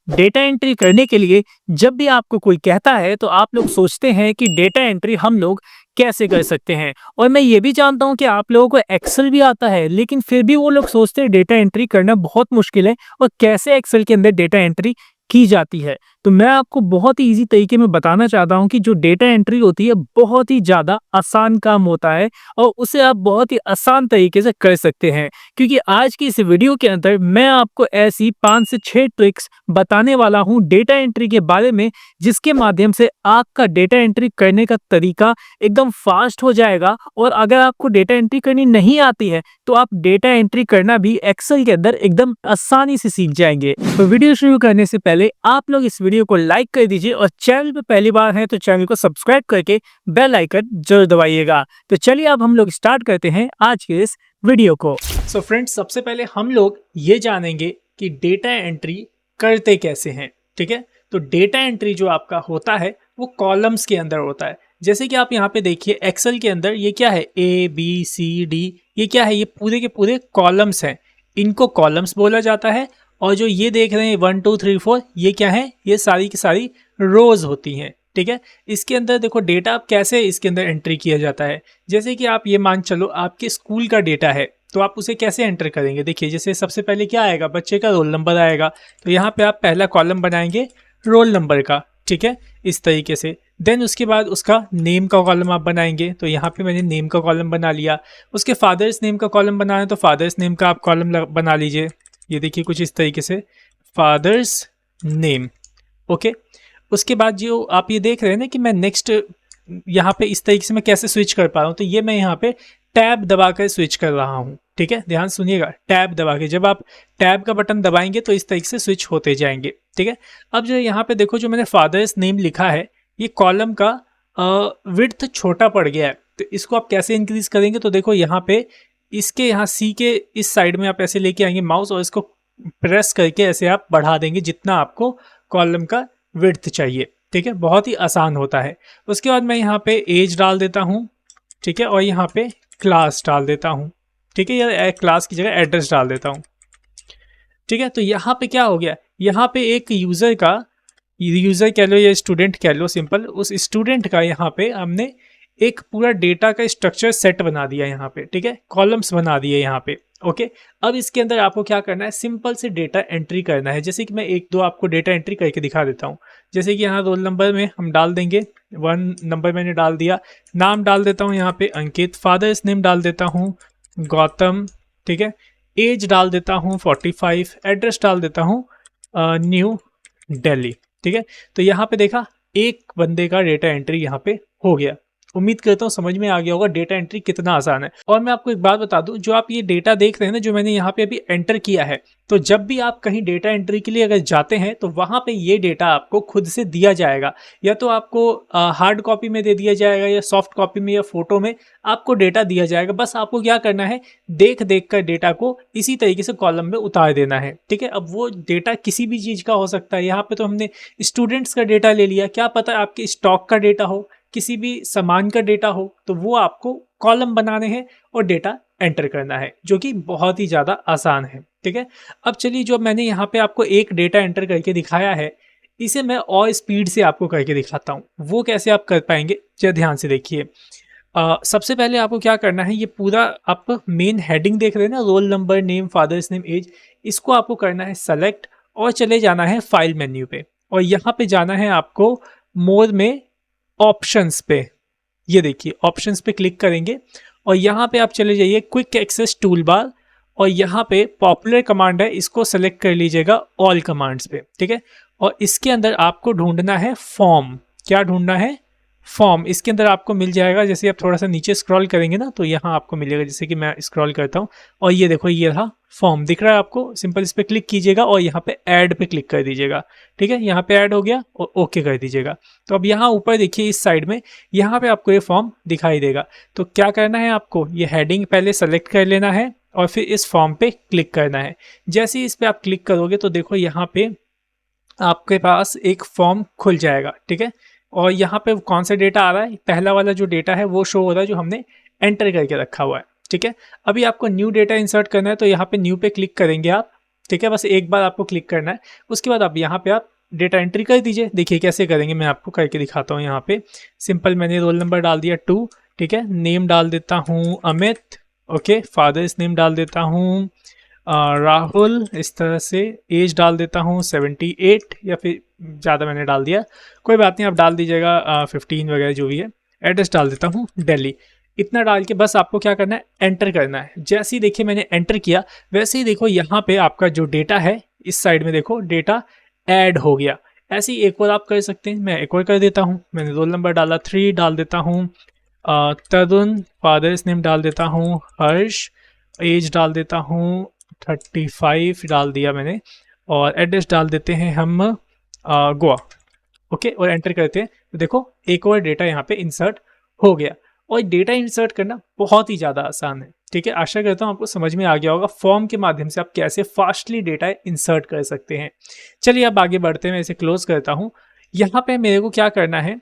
Data entry करने के लिए जब भी आपको कोई कहता है तो आप लोग सोचते हैं कि डेटा एंट्री हम लोग कैसे कर सकते हैं। और मैं ये भी जानता हूँ कि आप लोगों को एक्सेल भी आता है, लेकिन फिर भी वो लोग सोचते हैं डेटा एंट्री करना बहुत मुश्किल है और कैसे एक्सेल के अंदर डेटा एंट्री की जाती है। तो मैं आपको बहुत ही ईजी तरीके में बताना चाहता हूँ कि जो डेटा एंट्री होती है बहुत ही ज़्यादा आसान काम होता है और उसे आप बहुत ही आसान तरीके से कर सकते हैं। क्योंकि आज की इस वीडियो के अंदर मैं आपको ऐसी 5 से 6 ट्रिक्स बताने वाला हूं डेटा एंट्री के बारे में, जिसके माध्यम से आपका डेटा एंट्री करने का तरीका एकदम फास्ट हो जाएगा। और अगर आपको डेटा एंट्री करनी नहीं आती है तो आप डेटा एंट्री करना भी एक्सेल के अंदर एकदम आसानी से सीख जाएंगे। तो वीडियो शुरू करने से पहले आप लोग इस वीडियो को लाइक कर दीजिए और चैनल पर पहली बार हैं तो चैनल को सब्सक्राइब करके बेल आइकन जरूर दबाइएगा। तो चलिए अब हम लोग स्टार्ट करते हैं आज के इस वीडियो को। सो फ्रेंड्स, सबसे पहले हम लोग ये जानेंगे कि डेटा एंट्री करते कैसे हैं। ठीक है, तो डेटा एंट्री जो आपका होता है वो कॉलम्स के अंदर होता है। जैसे कि आप यहाँ पे देखिए एक्सेल के अंदर ये क्या है, ए बी सी डी, ये क्या है, ये पूरे के पूरे कॉलम्स हैं। इनको कॉलम्स बोला जाता है। और जो ये देख रहे हैं 1 2 3 4, ये क्या है, ये सारी की सारी रोज होती हैं। ठीक है, इसके अंदर देखो डेटा आप कैसे इसके अंदर एंट्री किया जाता है। जैसे कि आप ये मान चलो आपके स्कूल का डेटा है, तो आप उसे कैसे एंटर करेंगे। देखिए जैसे सबसे पहले क्या आएगा, बच्चे का रोल नंबर आएगा। तो यहाँ पे आप पहला कॉलम बनाएंगे रोल नंबर का। ठीक है, इस तरीके से। देन उसके बाद उसका नेम का कॉलम आप बनाएंगे। तो यहाँ पे मैंने नेम का कॉलम बना लिया। उसके फादर्स नेम का कॉलम बनाना है तो फादर्स नेम का आप कॉलम बना लीजिए। ये देखिए कुछ इस तरीके से, फादर्स नेम। ओके, उसके बाद जो आप ये देख रहे हैं ना कि मैं नेक्स्ट यहाँ पे इस तरीके से मैं कैसे स्विच कर पा रहा हूँ, तो ये मैं यहाँ पे टैब दबा कर स्विच कर रहा हूँ। ठीक है, ध्यान सुनिएगा, टैब दबा के, जब आप टैब का बटन दबाएंगे तो इस तरीके से स्विच होते जाएंगे। ठीक है, अब जो यहाँ पे देखो जो मैंने फादर्स नेम लिखा है, ये कॉलम का विड्थ छोटा पड़ गया है। तो इसको आप कैसे इंक्रीज करेंगे, तो देखो यहाँ पे इसके यहाँ सी के इस साइड में आप ऐसे लेके आएंगे माउस और इसको प्रेस करके ऐसे आप बढ़ा देंगे जितना आपको कॉलम का विड्थ चाहिए। ठीक है, बहुत ही आसान होता है। उसके बाद मैं यहाँ पे एज डाल देता हूँ। ठीक है, और यहाँ पे क्लास डाल देता हूँ। ठीक है, या क्लास की जगह एड्रेस डाल देता हूँ। ठीक है, तो यहाँ पे क्या हो गया, यहाँ पे एक यूज़र कह लो या स्टूडेंट कह लो, सिंपल उस स्टूडेंट का यहाँ पे हमने एक पूरा डेटा का स्ट्रक्चर सेट बना दिया यहाँ पे। ठीक है, कॉलम्स बना दिए यहाँ पे। ओके, अब इसके अंदर आपको क्या करना है, सिंपल से डेटा एंट्री करना है। जैसे कि मैं एक दो आपको डेटा एंट्री करके दिखा देता हूँ। जैसे कि यहाँ रोल नंबर में हम डाल देंगे 1 नंबर मैंने डाल दिया। नाम डाल देता हूँ यहाँ पे अंकित, फादर्स नेम डाल देता हूँ गौतम। ठीक है, एज डाल देता हूँ 45, एड्रेस डाल देता हूँ न्यू दिल्ली। ठीक है, तो यहाँ पे देखा एक बंदे का डेटा एंट्री यहाँ पे हो गया। उम्मीद करता हूँ समझ में आ गया होगा डेटा एंट्री कितना आसान है। और मैं आपको एक बात बता दूं, जो आप ये डेटा देख रहे हैं ना, जो मैंने यहाँ पे अभी एंटर किया है, तो जब भी आप कहीं डेटा एंट्री के लिए अगर जाते हैं तो वहां पे ये डेटा आपको खुद से दिया जाएगा। या तो आपको हार्ड कॉपी में दे दिया जाएगा या सॉफ्ट कॉपी में या फोटो में आपको डेटा दिया जाएगा। बस आपको क्या करना है, देख देख कर डेटा को इसी तरीके से कॉलम में उतार देना है। ठीक है, अब वो डेटा किसी भी चीज का हो सकता है। यहाँ पे तो हमने स्टूडेंट्स का डेटा ले लिया, क्या पता आपके स्टॉक का डेटा हो, किसी भी सामान का डेटा हो, तो वो आपको कॉलम बनाने हैं और डेटा एंटर करना है, जो कि बहुत ही ज़्यादा आसान है। ठीक है, अब चलिए जो मैंने यहाँ पे आपको एक डेटा एंटर करके दिखाया है, इसे मैं और स्पीड से आपको करके दिखाता हूँ। वो कैसे आप कर पाएंगे, जरा ध्यान से देखिए। सबसे पहले आपको क्या करना है, ये पूरा आप मेन हेडिंग देख रहे हैं ना, roll number, name, father's name, age, इसको आपको करना है सेलेक्ट और चले जाना है फाइल मेन्यू पे। और यहाँ पे जाना है आपको मोर में ऑप्शंस पे। ये देखिए ऑप्शंस पे क्लिक करेंगे और यहाँ पे आप चले जाइए क्विक एक्सेस टूल बार और यहाँ पे पॉपुलर कमांड है, इसको सेलेक्ट कर लीजिएगा ऑल कमांड्स पे। ठीक है, और इसके अंदर आपको ढूंढना है फॉर्म। क्या ढूंढना है, फॉर्म। इसके अंदर आपको मिल जाएगा, जैसे आप थोड़ा सा नीचे स्क्रॉल करेंगे ना तो यहाँ आपको मिलेगा, जैसे कि मैं स्क्रॉल करता हूँ और ये देखो ये रहा फॉर्म दिख रहा है आपको। सिंपल इस पर क्लिक कीजिएगा और यहाँ पे ऐड पे क्लिक कर दीजिएगा। ठीक है, यहाँ पे ऐड हो गया और ओके कर दीजिएगा। तो अब यहाँ ऊपर देखिए इस साइड में यहाँ पे आपको ये फॉर्म दिखाई देगा। तो क्या करना है, आपको ये हेडिंग पहले सेलेक्ट कर लेना है और फिर इस फॉर्म पे क्लिक करना है। जैसे ही इस पर आप क्लिक करोगे तो देखो यहाँ पे आपके पास एक फॉर्म खुल जाएगा। ठीक है, और यहाँ पे कौन सा डेटा आ रहा है, पहला वाला जो डेटा है वो शो हो रहा है जो हमने एंटर करके रखा हुआ है। ठीक है, अभी आपको न्यू डेटा इंसर्ट करना है तो यहाँ पे न्यू पे क्लिक करेंगे आप ठीक है, बस एक बार आपको क्लिक करना है। उसके बाद आप यहाँ पे आप डेटा एंट्री कर दीजिए। देखिए कैसे करेंगे, मैं आपको करके दिखाता हूँ। यहाँ पे सिंपल मैंने रोल नंबर डाल दिया 2, ठीक है, नेम डाल देता हूँ अमित, ओके, फादर्स नेम डाल देता हूँ राहुल, इस तरह से एज डाल देता हूँ 78 या फिर ज़्यादा मैंने डाल दिया, कोई बात नहीं, आप डाल दीजिएगा 15 वगैरह जो भी है। एड्रेस डाल देता हूँ दिल्ली। इतना डाल के बस आपको क्या करना है, एंटर करना है। जैसे ही देखिए मैंने एंटर किया, वैसे ही देखो यहाँ पे आपका जो डेटा है इस साइड में देखो डेटा ऐड हो गया। ऐसे ही एक और आप कर सकते हैं, मैं एक और कर देता हूँ। मैंने रोल नंबर डाला 3 डाल देता हूँ, तरुण, फादर्स नेम डाल देता हूँ हर्ष, एज डाल देता हूँ 35 डाल दिया मैंने, और एड्रेस डाल देते हैं हम गोवा, ओके, और एंटर करते हैं। तो देखो एक और डेटा यहाँ पे इंसर्ट हो गया। और डेटा इंसर्ट करना बहुत ही ज़्यादा आसान है, ठीक है। आशा करता हूँ आपको समझ में आ गया होगा फॉर्म के माध्यम से आप कैसे फास्टली डेटा इंसर्ट कर सकते हैं। चलिए अब आगे बढ़ते हैं, मैं इसे क्लोज करता हूँ। यहाँ पे मेरे को क्या करना है,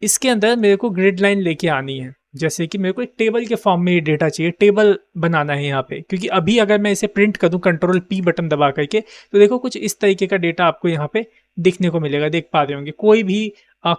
इसके अंदर मेरे को ग्रिड लाइन लेके आनी है। जैसे कि मेरे को एक टेबल के फॉर्म में ये डेटा चाहिए, टेबल बनाना है यहाँ पे, क्योंकि अभी अगर मैं इसे प्रिंट कर दूं कंट्रोल P बटन दबा करके, तो देखो कुछ इस तरीके का डेटा आपको यहाँ पे दिखने को मिलेगा। देख पा रहे होंगे कोई भी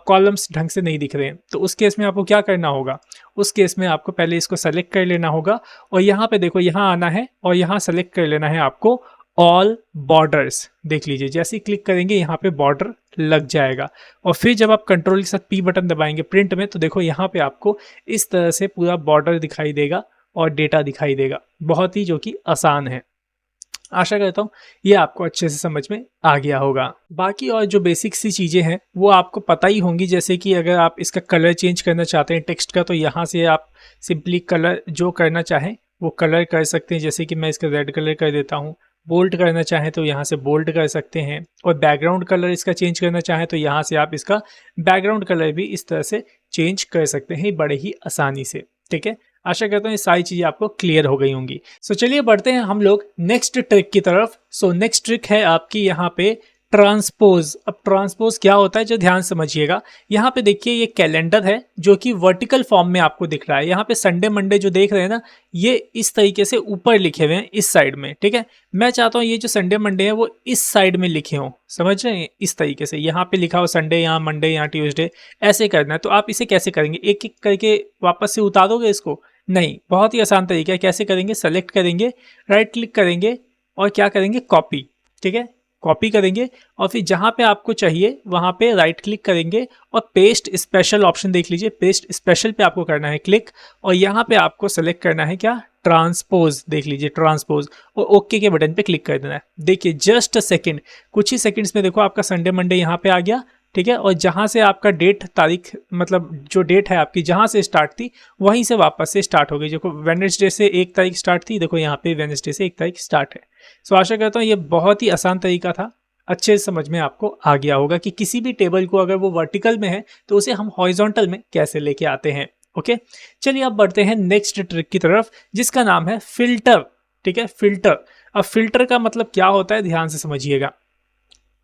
कॉलम्स ढंग से नहीं दिख रहे हैं। तो उस केस में आपको क्या करना होगा, उस केस में आपको पहले इसको सेलेक्ट कर लेना होगा, और यहाँ पे देखो यहाँ आना है और यहाँ सेलेक्ट कर लेना है आपको ऑल बॉर्डर्स। देख लीजिए जैसे ही क्लिक करेंगे यहाँ पे बॉर्डर लग जाएगा, और फिर जब आप कंट्रोल के साथ P बटन दबाएंगे प्रिंट में, तो देखो यहाँ पे आपको इस तरह से पूरा बॉर्डर दिखाई देगा और डेटा दिखाई देगा। बहुत ही जो कि आसान है। आशा करता हूँ ये आपको अच्छे से समझ में आ गया होगा। बाकी और जो बेसिक सी चीज़ें हैं वो आपको पता ही होंगी, जैसे कि अगर आप इसका कलर चेंज करना चाहते हैं टेक्स्ट का, तो यहाँ से आप सिंपली कलर जो करना चाहें वो कलर कर सकते हैं। जैसे कि मैं इसका रेड कलर कर देता हूँ। बोल्ड करना चाहें तो यहाँ से बोल्ड कर सकते हैं, और बैकग्राउंड कलर इसका चेंज करना चाहें तो यहाँ से आप इसका बैकग्राउंड कलर भी इस तरह से चेंज कर सकते हैं बड़े ही आसानी से, ठीक है। आशा करता हूँ ये सारी चीज़ें आपको क्लियर हो गई होंगी। सो चलिए बढ़ते हैं हम लोग नेक्स्ट ट्रिक की तरफ। सो नेक्स्ट ट्रिक है आपकी यहाँ पे ट्रांसपोज। अब ट्रांसपोज क्या होता है, जो ध्यान समझिएगा। यहाँ पे देखिए ये कैलेंडर है जो कि वर्टिकल फॉर्म में आपको दिख रहा है। यहाँ पे संडे मंडे जो देख रहे हैं ना, ये इस तरीके से ऊपर लिखे हुए हैं इस साइड में, ठीक है। मैं चाहता हूँ ये जो संडे मंडे है वो इस साइड में लिखे हों, समझ रहे हैं, इस तरीके से। यहाँ पे लिखा हो संडे, यहाँ मंडे, यहाँ ट्यूसडे, ऐसे करना है। तो आप इसे कैसे करेंगे, एक एक करके वापस से उतारोगे इसको? नहीं, बहुत ही आसान तरीका है। कैसे करेंगे, सेलेक्ट करेंगे, राइट क्लिक करेंगे और क्या करेंगे, कॉपी, ठीक है, कॉपी करेंगे, और फिर जहां पे आपको चाहिए वहां पे राइट क्लिक करेंगे और पेस्ट स्पेशल ऑप्शन देख लीजिए, पेस्ट स्पेशल पे आपको करना है क्लिक, और यहाँ पे आपको सेलेक्ट करना है क्या, ट्रांसपोज, देख लीजिए ट्रांसपोज, और ओके के बटन पे क्लिक कर देना है। देखिए जस्ट अ सेकेंड, कुछ ही सेकंड्स में देखो आपका संडे मंडे यहाँ पे आ गया, ठीक है। और जहाँ से आपका डेट तारीख, मतलब जो डेट है आपकी जहाँ से स्टार्ट थी वहीं से वापस से स्टार्ट हो गई। देखो वेडनेसडे से 1 तारीख स्टार्ट थी, देखो यहाँ पे वेडनेसडे से 1 तारीख स्टार्ट है। सो आशा करता हूँ ये बहुत ही आसान तरीका था, अच्छे से समझ में आपको आ गया होगा कि किसी भी टेबल को अगर वो वर्टिकल में है तो उसे हम हॉरिजॉन्टल में कैसे लेके आते हैं। ओके, चलिए अब बढ़ते हैं नेक्स्ट ट्रिक की तरफ, जिसका नाम है फिल्टर, ठीक है, फिल्टर। अब फिल्टर का मतलब क्या होता है, ध्यान से समझिएगा।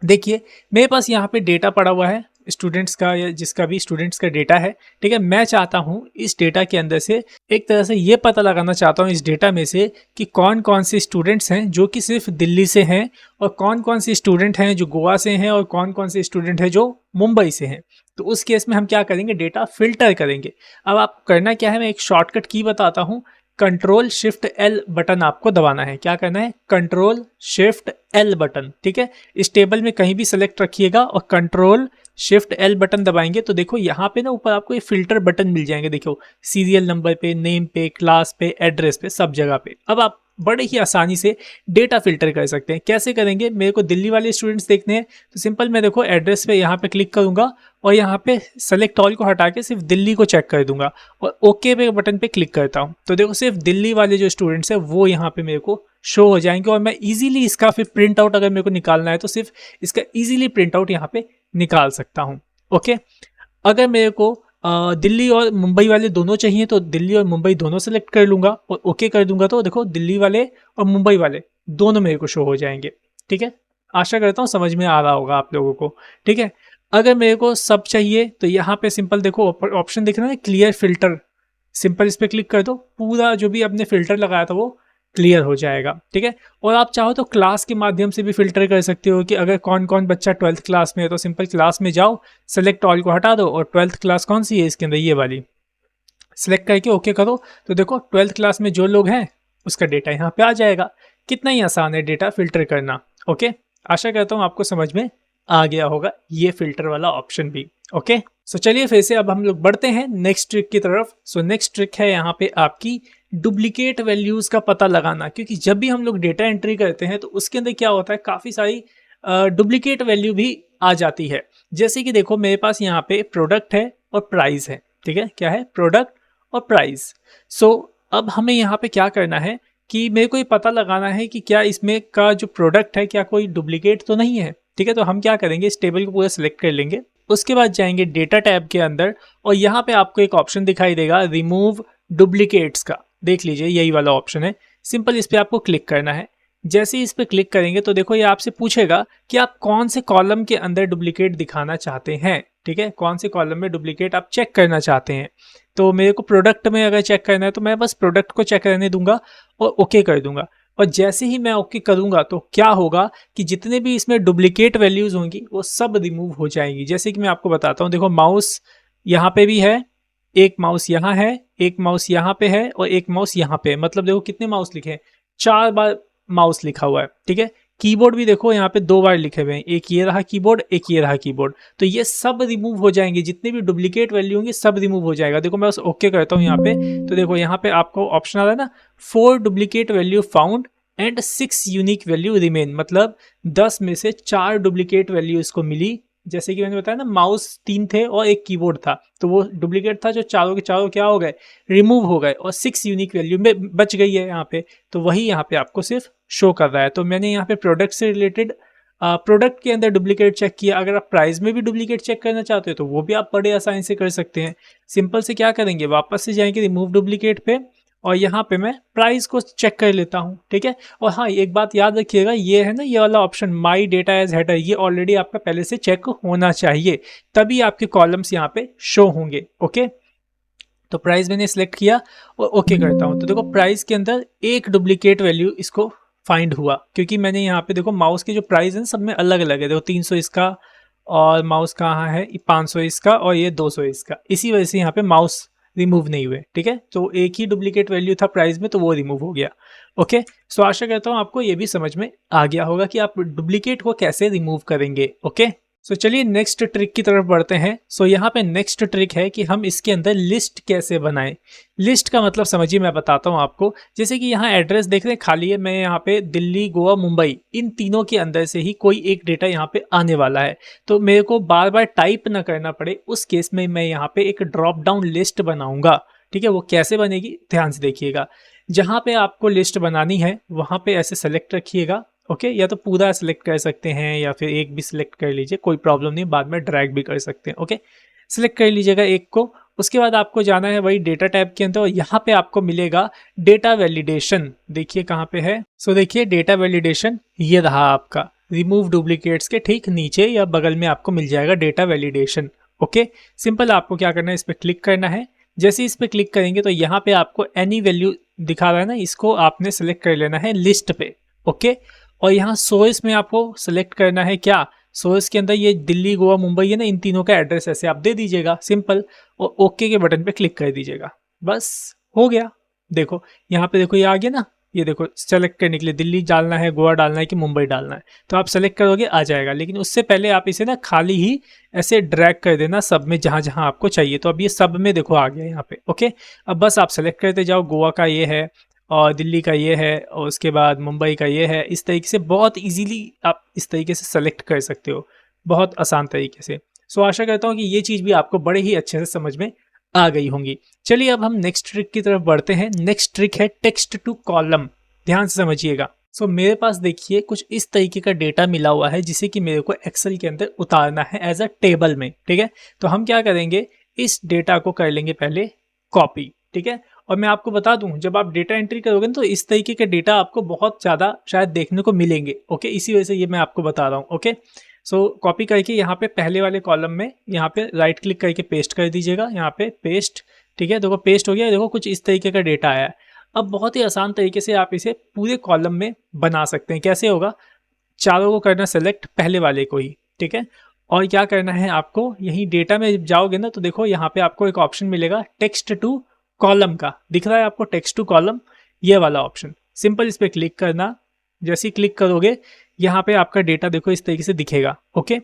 देखिए मेरे पास यहाँ पे डेटा पड़ा हुआ है स्टूडेंट्स का, या जिसका भी स्टूडेंट्स का डेटा है, ठीक है। मैं चाहता हूँ इस डेटा के अंदर से एक तरह से ये पता लगाना चाहता हूँ इस डेटा में से कि कौन कौन से स्टूडेंट्स हैं जो कि सिर्फ दिल्ली से हैं, और कौन कौन से स्टूडेंट हैं जो गोवा से हैं, और कौन कौन से स्टूडेंट हैं जो मुंबई से हैं। तो उस केस में हम क्या करेंगे, डेटा फिल्टर करेंगे। अब आपको करना क्या है, मैं एक शॉर्टकट की बताता हूँ। कंट्रोल शिफ्ट एल बटन आपको दबाना है। क्या करना है, कंट्रोल शिफ्ट एल बटन, ठीक है। इस टेबल में कहीं भी सेलेक्ट रखिएगा और कंट्रोल शिफ्ट एल बटन दबाएंगे तो देखो यहाँ पे ना ऊपर आपको ये फिल्टर बटन मिल जाएंगे। देखो सीरियल नंबर पे, नेम पे, क्लास पे, एड्रेस पे, सब जगह पे। अब आप बड़े ही आसानी से डेटा फिल्टर कर सकते हैं। कैसे करेंगे, मेरे को दिल्ली वाले स्टूडेंट्स देखने हैं तो सिंपल मैं देखो एड्रेस पे यहाँ पे क्लिक करूंगा और यहाँ पे सेलेक्ट ऑल को हटा के सिर्फ दिल्ली को चेक कर दूंगा और ओके पे बटन पे क्लिक करता हूँ। तो देखो सिर्फ दिल्ली वाले जो स्टूडेंट्स हैं वो यहाँ पे मेरे को शो हो जाएंगे, और मैं इजीली इसका फिर प्रिंट आउट अगर मेरे को निकालना है तो सिर्फ इसका इजीली प्रिंट आउट यहाँ पे निकाल सकता हूँ। ओके, अगर मेरे को दिल्ली और मुंबई वाले दोनों चाहिए तो दिल्ली और मुंबई दोनों सेलेक्ट कर लूंगा और ओके कर दूंगा, तो देखो दिल्ली वाले और मुंबई वाले दोनों मेरे को शो हो जाएंगे। ठीक है, आशा करता हूँ समझ में आ रहा होगा आप लोगों को। ठीक है, अगर मेरे को सब चाहिए तो यहाँ पे सिंपल देखो ऑप्शन दिख रहा है क्लियर फिल्टर, सिंपल इस पर क्लिक कर दो, पूरा जो भी आपने फिल्टर लगाया था वो क्लियर हो जाएगा, ठीक है। और आप चाहो तो क्लास के माध्यम से भी फिल्टर कर सकते हो कि अगर कौन कौन बच्चा 12th क्लास में है तो सिंपल क्लास में जाओ, सेलेक्ट ऑल को हटा दो और 12th क्लास कौन सी है इसके अंदर, ये वाली सेलेक्ट करके ओके करो, तो देखो 12th क्लास में जो लोग हैं उसका डेटा यहाँ पे आ जाएगा। कितना ही आसान है डेटा फिल्टर करना। ओके, आशा करता हूँ आपको समझ में आ गया होगा ये फिल्टर वाला ऑप्शन भी। ओके, सो चलिए फिर से अब हम लोग बढ़ते हैं नेक्स्ट ट्रिक की तरफ। सो नेक्स्ट ट्रिक है यहाँ पे आपकी डुप्लीकेट वैल्यूज का पता लगाना, क्योंकि जब भी हम लोग डेटा एंट्री करते हैं तो उसके अंदर क्या होता है, काफी सारी डुप्लीकेट वैल्यू भी आ जाती है। जैसे कि देखो मेरे पास यहाँ पे प्रोडक्ट है और प्राइस है, ठीक है, क्या है, प्रोडक्ट और प्राइस। सो अब हमें यहाँ पे क्या करना है कि मेरे को ये पता लगाना है कि क्या इसमें का जो प्रोडक्ट है क्या कोई डुप्लीकेट तो नहीं है, ठीक है। तो हम क्या करेंगे, इस टेबल को पूरा सिलेक्ट कर लेंगे, उसके बाद जाएंगे डेटा टैब के अंदर और यहाँ पे आपको एक ऑप्शन दिखाई देगा रिमूव डुप्लीकेट्स का, देख लीजिए यही वाला ऑप्शन है। सिंपल इस पे आपको क्लिक करना है। जैसे ही इस पे क्लिक करेंगे तो देखो ये आपसे पूछेगा कि आप कौन से कॉलम के अंदर डुप्लीकेट दिखाना चाहते हैं, ठीक है, कौन से कॉलम में डुप्लीकेट आप चेक करना चाहते हैं। तो मेरे को प्रोडक्ट में अगर चेक करना है तो मैं बस प्रोडक्ट को चेक करने दूंगा और ओके कर दूंगा। और जैसे ही मैं ओके करूंगा तो क्या होगा कि जितने भी इसमें डुप्लीकेट वैल्यूज होंगी वो सब रिमूव हो जाएंगी। जैसे कि मैं आपको बताता हूँ, देखो माउस यहाँ पे भी है, एक माउस यहाँ है, एक माउस यहाँ पे है और एक माउस यहाँ पे है। मतलब देखो कितने माउस लिखे हैं, 4 बार माउस लिखा हुआ है, ठीक है। कीबोर्ड भी देखो यहाँ पे 2 बार लिखे हुए हैं, एक ये रहा कीबोर्ड, एक ये रहा कीबोर्ड। तो ये सब रिमूव हो जाएंगे, जितने भी डुप्लीकेट वैल्यू होंगे सब रिमूव हो जाएगा। देखो मैं बस ओके करता हूँ यहाँ पे, तो देखो यहाँ पे आपको ऑप्शन आ रहा है ना, 4 duplicate value found and 6 unique value remain. मतलब 10 में से 4 डुप्लीकेट वैल्यू इसको मिली। जैसे कि मैंने बताया ना, माउस 3 थे और एक कीबोर्ड था, तो वो डुप्लीकेट था, जो चारों के चारों क्या हो गए, रिमूव हो गए और 6 यूनिक वैल्यू में बच गई है यहाँ पे। तो वही यहाँ पे आपको सिर्फ शो कर रहा है। तो मैंने यहाँ पे प्रोडक्ट से रिलेटेड प्रोडक्ट के अंदर डुप्लीकेट चेक किया। अगर आप प्राइस में भी डुप्लीकेट चेक करना चाहते हो तो वो भी आप बड़े आसानी से कर सकते हैं। सिंपल से क्या करेंगे, वापस से जाएंगे रिमूव डुप्लीकेट पे और यहाँ पे मैं प्राइस को चेक कर लेता हूँ, ठीक है। और हाँ, एक बात याद रखिएगा, ये है ना ये वाला option my data as header, ये ऑलरेडी आपका पहले से चेक होना चाहिए, तभी आपके कॉलम्स यहाँ पे शो होंगे। ओके, तो प्राइस मैंने सिलेक्ट किया और ओके करता हूँ, तो देखो प्राइस के अंदर एक डुप्लीकेट वैल्यू इसको फाइंड हुआ, क्योंकि मैंने यहाँ पे देखो माउस के जो प्राइस हैं सब में अलग अलग है। देखो 300 इसका और माउस कहाँ है, 500 इसका और ये 200 इसका, इसी वजह से यहाँ पे माउस रिमूव नहीं हुए, ठीक है। तो एक ही डुप्लीकेट वैल्यू था प्राइस में तो वो रिमूव हो गया। ओके, सो आशा करता हूँ आपको ये भी समझ में आ गया होगा कि आप डुप्लीकेट को कैसे रिमूव करेंगे। ओके, सो चलिए नेक्स्ट ट्रिक की तरफ बढ़ते हैं। सो यहाँ पे नेक्स्ट ट्रिक है कि हम इसके अंदर लिस्ट कैसे बनाएं। लिस्ट का मतलब समझिए, मैं बताता हूँ आपको। जैसे कि यहाँ एड्रेस देख रहे हैं खाली है, मैं यहाँ पे दिल्ली, गोवा, मुंबई, इन तीनों के अंदर से ही कोई एक डेटा यहाँ पे आने वाला है, तो मेरे को बार बार टाइप ना करना पड़े, उस केस में मैं यहाँ पे एक ड्रॉप डाउन लिस्ट बनाऊंगा, ठीक है। वो कैसे बनेगी ध्यान से देखिएगा। जहाँ पे आपको लिस्ट बनानी है वहाँ पे ऐसे सेलेक्ट रखिएगा, ओके, या तो पूरा सिलेक्ट कर सकते हैं या फिर एक भी सिलेक्ट कर लीजिए, कोई प्रॉब्लम नहीं, बाद में ड्रैग भी कर सकते हैं। ओके, सिलेक्ट कर लीजिएगा एक को। उसके बाद आपको जाना है वही डेटा टैब के अंदर और यहाँ पे आपको मिलेगा डेटा वैलिडेशन। देखिए कहाँ पे है, सो देखिए डेटा वैलिडेशन ये रहा आपका, रिमूव डुप्लीकेट्स के ठीक नीचे या बगल में आपको मिल जाएगा डेटा वैलिडेशन। ओके, सिंपल आपको क्या करना है, इस पर क्लिक करना है। जैसे इस पर क्लिक करेंगे तो यहाँ पे आपको एनी वैल्यू दिखा रहा है ना, इसको आपने सेलेक्ट कर लेना है लिस्ट पे। ओके, और यहाँ सोर्स में आपको सेलेक्ट करना है क्या, सोर्स के अंदर ये दिल्ली, गोवा, मुंबई है ना, इन तीनों का एड्रेस ऐसे आप दे दीजिएगा सिंपल, और ओके के बटन पे क्लिक कर दीजिएगा, बस हो गया। देखो यहाँ पे देखो ये आ गया ना, ये देखो सेलेक्ट करने के लिए दिल्ली डालना है, गोवा डालना है कि मुंबई डालना है, तो आप सेलेक्ट करोगे आ जाएगा। लेकिन उससे पहले आप इसे ना खाली ही ऐसे ड्रैग कर देना सब में जहाँ जहाँ आपको चाहिए। तो अब ये सब में देखो आ गया यहाँ पे। ओके, अब बस आप सेलेक्ट करते जाओ, गोवा का ये है और दिल्ली का ये है और उसके बाद मुंबई का ये है। इस तरीके से बहुत इजीली आप इस तरीके से सेलेक्ट कर सकते हो, बहुत आसान तरीके से। सो आशा करता हूँ कि ये चीज़ भी आपको बड़े ही अच्छे से समझ में आ गई होंगी। चलिए अब हम नेक्स्ट ट्रिक की तरफ बढ़ते हैं। नेक्स्ट ट्रिक है टेक्स्ट टू कॉलम, ध्यान से समझिएगा। सो मेरे पास देखिए कुछ इस तरीके का डेटा मिला हुआ है जिसे कि मेरे को एक्सेल के अंदर उतारना है एज अ टेबल में, ठीक है। तो हम क्या करेंगे, इस डेटा को कर लेंगे पहले कॉपी, ठीक है। और मैं आपको बता दूं, जब आप डेटा एंट्री करोगे ना तो इस तरीके के डेटा आपको बहुत ज़्यादा शायद देखने को मिलेंगे। ओके, इसी वजह से ये मैं आपको बता रहा हूँ। ओके, सो कॉपी करके यहाँ पे पहले वाले कॉलम में यहाँ पे राइट क्लिक करके पेस्ट कर दीजिएगा, यहाँ पे पेस्ट, ठीक है। देखो पेस्ट हो गया, देखो कुछ इस तरीके का डेटा आया है। अब बहुत ही आसान तरीके से आप इसे पूरे कॉलम में बना सकते हैं। कैसे होगा, चारों को करना सेलेक्ट, पहले वाले को ही, ठीक है। और क्या करना है आपको, यही डेटा में जब जाओगे ना तो देखो यहाँ पे आपको एक ऑप्शन मिलेगा टेक्स्ट टू कॉलम का, दिख रहा है आपको टेक्स्ट टू कॉलम, ये वाला ऑप्शन। सिंपल इस पर क्लिक करना, जैसे ही क्लिक करोगे यहाँ पे आपका डेटा देखो इस तरीके से दिखेगा। ओके,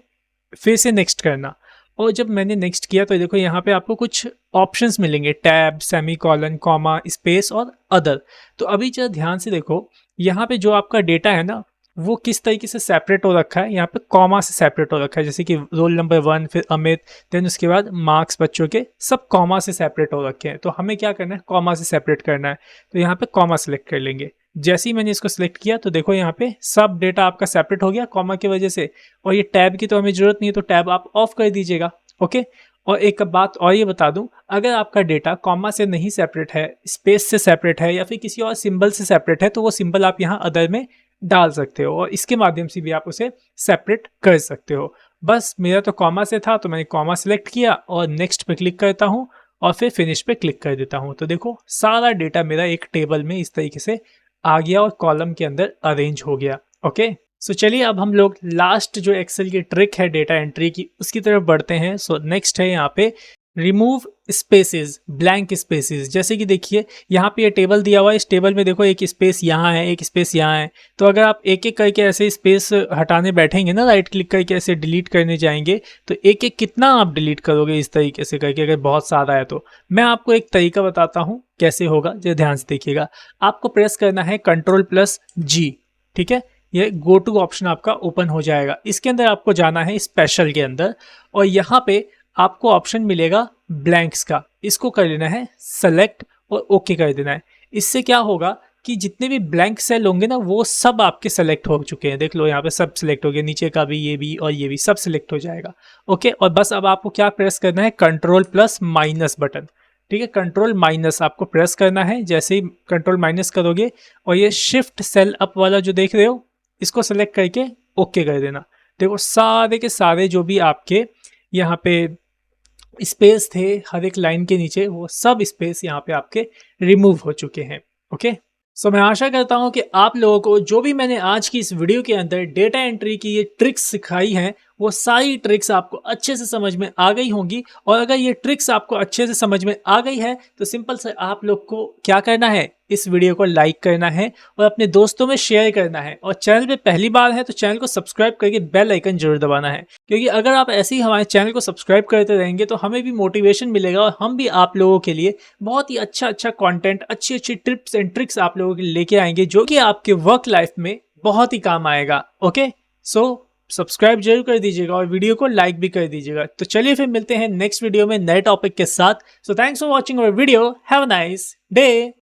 फिर से नेक्स्ट करना, और जब मैंने नेक्स्ट किया तो देखो यहाँ पे आपको कुछ ऑप्शंस मिलेंगे, tab, semi colon, comma, space और अदर। तो अभी जरा ध्यान से देखो, यहाँ पे जो आपका डेटा है ना वो किस तरीके से सेपरेट हो रखा है, यहाँ पे कॉमा से सेपरेट हो रखा है, जैसे कि रोल नंबर 1, फिर अमित, देन उसके बाद मार्क्स बच्चों के, सब कॉमा से सेपरेट हो रखे हैं। तो हमें क्या करना है, कॉमा से सेपरेट करना है। तो यहाँ पे कॉमा सेलेक्ट कर लेंगे। जैसे ही मैंने इसको सिलेक्ट किया तो देखो यहाँ पे सब डेटा आपका सेपरेट हो गया कॉमा की वजह से। और ये टैब की तो हमें जरूरत नहीं है, तो टैब आप ऑफ कर दीजिएगा। ओके, और एक बात और ये बता दूं, अगर आपका डेटा कॉमा से नहीं सेपरेट है, स्पेस से सेपरेट है, या फिर किसी और सिंबल से सेपरेट है, तो वो सिंबल आप यहाँ अदर में डाल सकते हो और इसके माध्यम से भी आप उसे सेपरेट कर सकते हो। बस मेरा तो कॉमा से था तो मैंने कॉमा सेलेक्ट किया और नेक्स्ट पे क्लिक करता हूँ और फिर फिनिश पे क्लिक कर देता हूँ। तो देखो सारा डेटा मेरा एक टेबल में इस तरीके से आ गया और कॉलम के अंदर अरेंज हो गया। ओके, सो चलिए अब हम लोग लास्ट जो एक्सेल की ट्रिक है डेटा एंट्री की उसकी तरफ बढ़ते हैं। सो नेक्स्ट है यहाँ पे रिमूव स्पेसेस, ब्लैंक स्पेसेस। जैसे कि देखिए यहाँ पे ये टेबल दिया हुआ है, इस टेबल में देखो एक स्पेस यहाँ है, एक स्पेस यहाँ है। तो अगर आप एक एक करके ऐसे स्पेस हटाने बैठेंगे ना, राइट क्लिक करके ऐसे डिलीट करने जाएंगे, तो एक एक कितना आप डिलीट करोगे इस तरीके से करके, अगर बहुत सारा है तो। मैं आपको एक तरीका बताता हूँ कैसे होगा, जो ध्यान से देखिएगा। आपको प्रेस करना है Ctrl+G, ठीक है। ये गो टू ऑप्शन आपका ओपन हो जाएगा। इसके अंदर आपको जाना है स्पेशल के अंदर और यहाँ पे आपको ऑप्शन मिलेगा ब्लैंक्स का, इसको कर लेना है सेलेक्ट और ओके कर देना है। इससे क्या होगा कि जितने भी ब्लैंक सेल होंगे ना वो सब आपके सेलेक्ट हो चुके हैं। देख लो यहाँ पे सब सिलेक्ट हो गया, नीचे का भी, ये भी और ये भी सब सिलेक्ट हो जाएगा। ओके, और बस अब आपको क्या प्रेस करना है, Ctrl+- बटन, ठीक है। Ctrl- आपको प्रेस करना है। जैसे ही Ctrl- करोगे और ये शिफ्ट सेल अप वाला जो देख रहे हो इसको सेलेक्ट करके ओके कर देना। देखो सारे के सारे जो भी आपके यहाँ पे स्पेस थे हर एक लाइन के नीचे, वो सब स्पेस यहाँ पे आपके रिमूव हो चुके हैं। ओके, सो मैं आशा करता हूँ कि आप लोगों को जो भी मैंने आज की इस वीडियो के अंदर डेटा एंट्री की ये ट्रिक्स सिखाई हैं वो सारी ट्रिक्स आपको अच्छे से समझ में आ गई होंगी। और अगर ये ट्रिक्स आपको अच्छे से समझ में आ गई है तो सिंपल से आप लोग को क्या करना है, इस वीडियो को लाइक करना है और अपने दोस्तों में शेयर करना है। और चैनल पे पहली बार है तो चैनल को सब्सक्राइब करके बेल आइकन जरूर दबाना है, क्योंकि अगर आप ऐसे ही हमारे चैनल को सब्सक्राइब करते रहेंगे तो हमें भी मोटिवेशन मिलेगा और हम भी आप लोगों के लिए बहुत ही अच्छा कंटेंट, अच्छी अच्छी टिप्स एंड ट्रिक्स आप लोगों के लिए लेके आएंगे जो कि आपके वर्क लाइफ में बहुत ही काम आएगा। ओके, सो सब्सक्राइब जरूर कर दीजिएगा और वीडियो को लाइक भी कर दीजिएगा। तो चलिए फिर मिलते हैं नेक्स्ट वीडियो में नए टॉपिक के साथ। So thanks for watching our video, have a nice day.